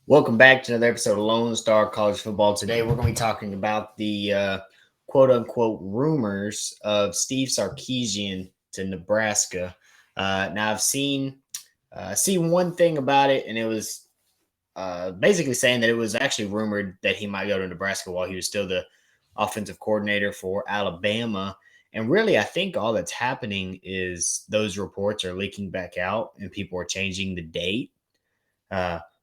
Welcome back to another episode of Lone Star College Football. Today, we're going to be talking about the quote unquote rumors of Steve Sarkisian to Nebraska. Now, I've seen one thing about it, and it was basically saying that it was actually rumored that he might go to Nebraska while he was still the offensive coordinator for Alabama. And really, I think all that's happening is those reports are leaking back out and people are changing the date.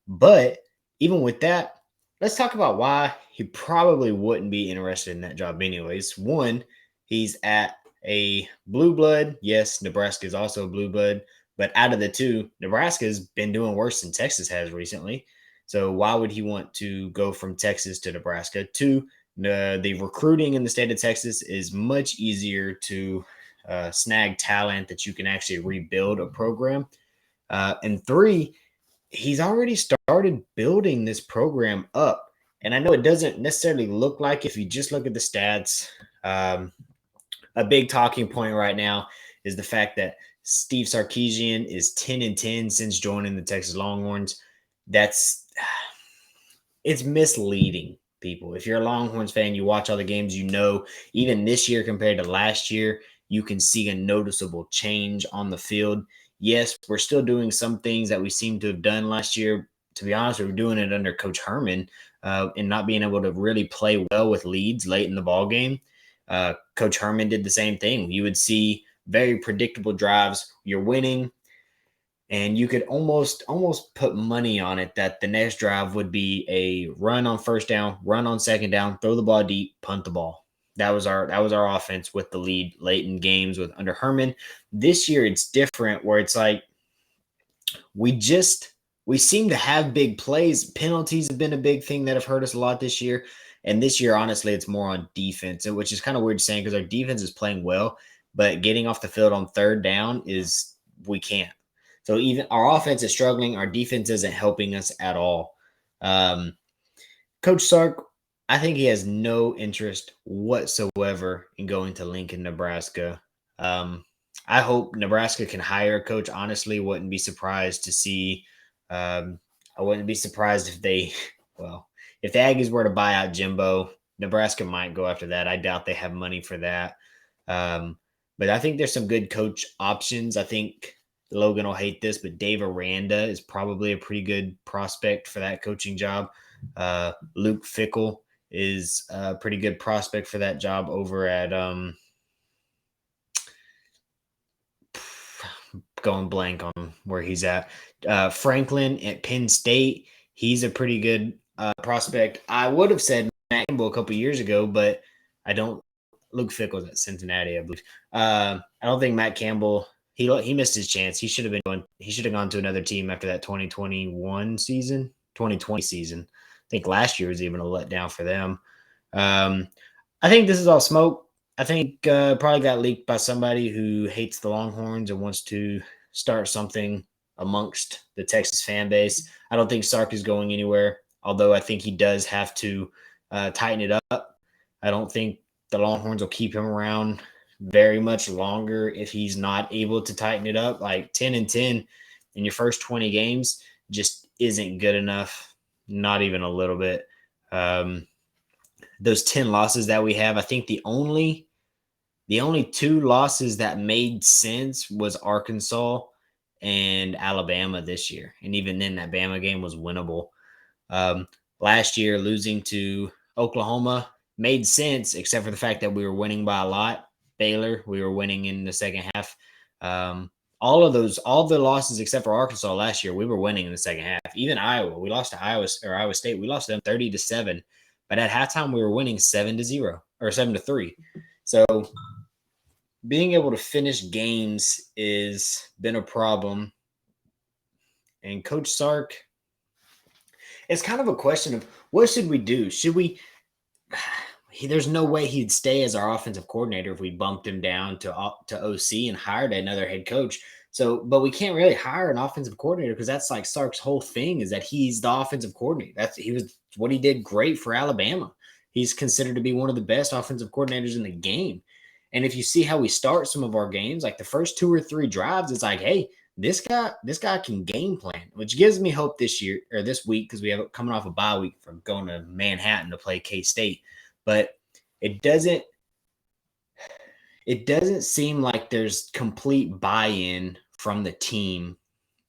But even with that, let's talk about why he probably wouldn't be interested in that job, anyways. One, he's at a blue blood. Yes, Nebraska is also a blue blood, but out of the two, Nebraska's been doing worse than Texas has recently. So why would he want to go from Texas to Nebraska? Two, the recruiting in the state of Texas is much easier to snag talent that you can actually rebuild a program. And three, he's already started building this program up. And I know it doesn't necessarily look like if you just look at the stats. Um, a big talking point right now is the fact that Steve Sarkisian is 10-10 since joining the Texas Longhorns. That's it's misleading people. If you're a Longhorns fan, you watch all the games, you know, even this year compared to last year, you can see a noticeable change on the field. Yes, we're still doing some things that we seem to have done last year. To be honest, we were doing it under Coach Herman and not being able to really play well with leads late in the ball game. Coach Herman did the same thing. You would see very predictable drives. You're winning, and you could almost put money on it that the next drive would be a run on first down, run on second down, throw the ball deep, punt the ball. That was our offense with the lead late in games with under Herman. This year it's different where it's like we just we seem to have big plays. Penalties have been a big thing that have hurt us a lot this year. And this year, honestly, it's more on defense, which is kind of weird saying because our defense is playing well, but getting off the field on third down is we can't. So even our offense is struggling, our defense isn't helping us at all. Um, Coach Sark, I think he has no interest whatsoever in going to Lincoln, Nebraska. Um, I hope Nebraska can hire a coach. Honestly, wouldn't be surprised to see. Um, I wouldn't be surprised if they, well, if the Aggies were to buy out Jimbo, Nebraska might go after that. I doubt they have money for that. Um, but I think there's some good coach options. I think Logan will hate this, but Dave Aranda is probably a pretty good prospect for that coaching job. Luke Fickle is a pretty good prospect for that job over at going blank on where he's at. Franklin at Penn State, he's a pretty good prospect. I would have said Matt Campbell a couple years ago, but I don't. Luke Fickle's at Cincinnati, I believe. I don't think Matt Campbell. He missed his chance. He should have been going. He should have gone to another team after that 2021 season, 2020 season. I think last year was even a letdown for them. Um, I think this is all smoke. I think probably got leaked by somebody who hates the Longhorns and wants to start something amongst the Texas fan base. I don't think Sark is going anywhere, although I think he does have to tighten it up. I don't think the Longhorns will keep him around very much longer if he's not able to tighten it up. Like 10-10 in your first 20 games just isn't good enough, not even a little bit. Those 10 losses that we have, I think the only two losses that made sense was Arkansas and Alabama this year. And even then, that Bama game was winnable. Last year, losing to Oklahoma made sense, except for the fact that we were winning by a lot. Baylor, we were winning in the second half. All the losses except for Arkansas last year, we were winning in the second half. Even Iowa, we lost to Iowa State. We lost to them 30-7. But at halftime, we were winning 7-0 or 7-3. So being able to finish games is been a problem. And Coach Sark, it's kind of a question of what should we do? Should we? There's no way he'd stay as our offensive coordinator if we bumped him down to OC and hired another head coach. So, but we can't really hire an offensive coordinator because that's like Sark's whole thing is that he's the offensive coordinator. He was what he did great for Alabama. He's considered to be one of the best offensive coordinators in the game. And if you see how we start some of our games, like the first two or three drives, it's like, hey, This guy can game plan, which gives me hope this year or this week because we have coming off a bye week from going to Manhattan to play K-State. But it doesn't it doesn't seem like there's complete buy-in from the team.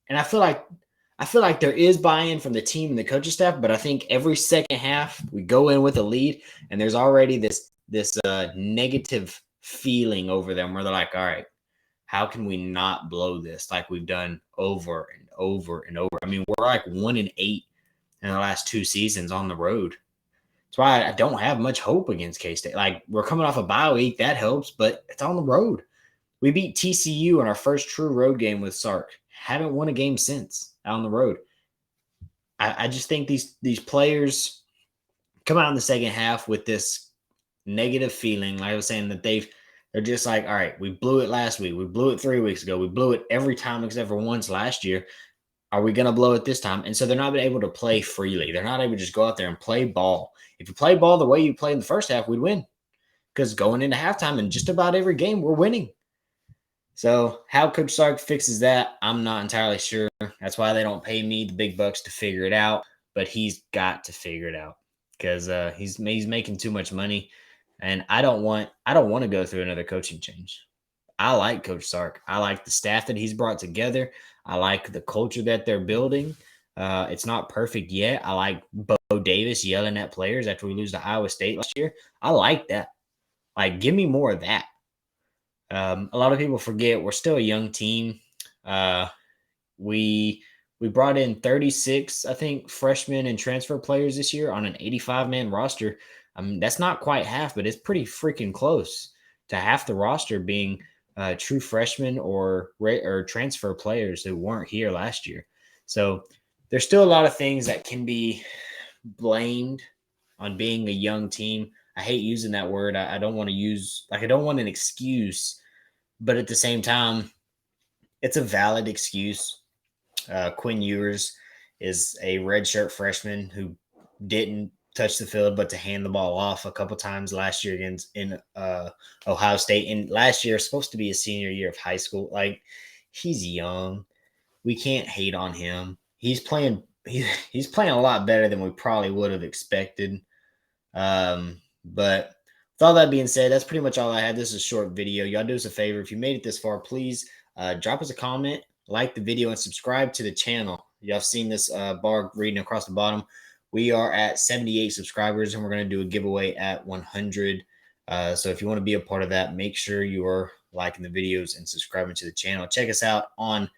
And I feel like there is buy-in from the team and the coaching staff, but I think every second half we go in with a lead and there's already this negative feeling over them where they're like, all right, how can we not blow this like we've done over and over and over? I mean, we're like 1-8 in the last 2 seasons on the road. That's why I don't have much hope against K-State. Like, we're coming off a bye week, that helps, but it's on the road. We beat TCU in our first true road game with Sark. Haven't won a game since out on the road. I just think these players come out in the second half with this negative feeling. Like I was saying, that they're just like, all right, we blew it last week. We blew it 3 weeks ago. We blew it every time except for once last year. Are we going to blow it this time? And so they're not able to play freely. They're not able to just go out there and play ball. If you play ball the way you played in the first half, we'd win. Because going into halftime in just about every game, we're winning. So how Coach Sark fixes that, I'm not entirely sure. That's why they don't pay me the big bucks to figure it out. But he's got to figure it out because he's making too much money, and I don't want to go through another coaching change. I like Coach Sark. I like the staff that he's brought together. I like the culture that they're building. It's not perfect yet. I like Bo Davis yelling at players after we lose to Iowa State last year. I like that. Like, give me more of that. A lot of people forget we're still a young team. We brought in 36, I think, freshmen and transfer players this year on an 85-man roster. I mean, that's not quite half, but it's pretty freaking close to half the roster being true freshmen or transfer players who weren't here last year. So there's still a lot of things that can be blamed on being a young team. I hate using that word. I don't want to use, like, I don't want an excuse, but at the same time, it's a valid excuse. Quinn Ewers is a redshirt freshman who didn't touch the field, but to hand the ball off a couple times last year in Ohio State. And last year is supposed to be a senior year of high school. Like, he's young. We can't hate on him. He's playing a lot better than we probably would have expected. But with all that being said, that's pretty much all I had. This is a short video. Y'all do us a favor. If you made it this far, please drop us a comment, like the video, and subscribe to the channel. Y'all seen this bar reading across the bottom. We are at 78 subscribers, and we're going to do a giveaway at 100. So if you want to be a part of that, make sure you are liking the videos and subscribing to the channel. Check us out on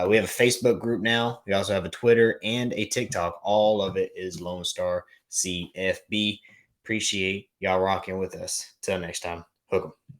we have a Facebook group now. We also have a Twitter and a TikTok. All of it is Lone Star CFB. Appreciate y'all rocking with us. Till next time, hook 'em.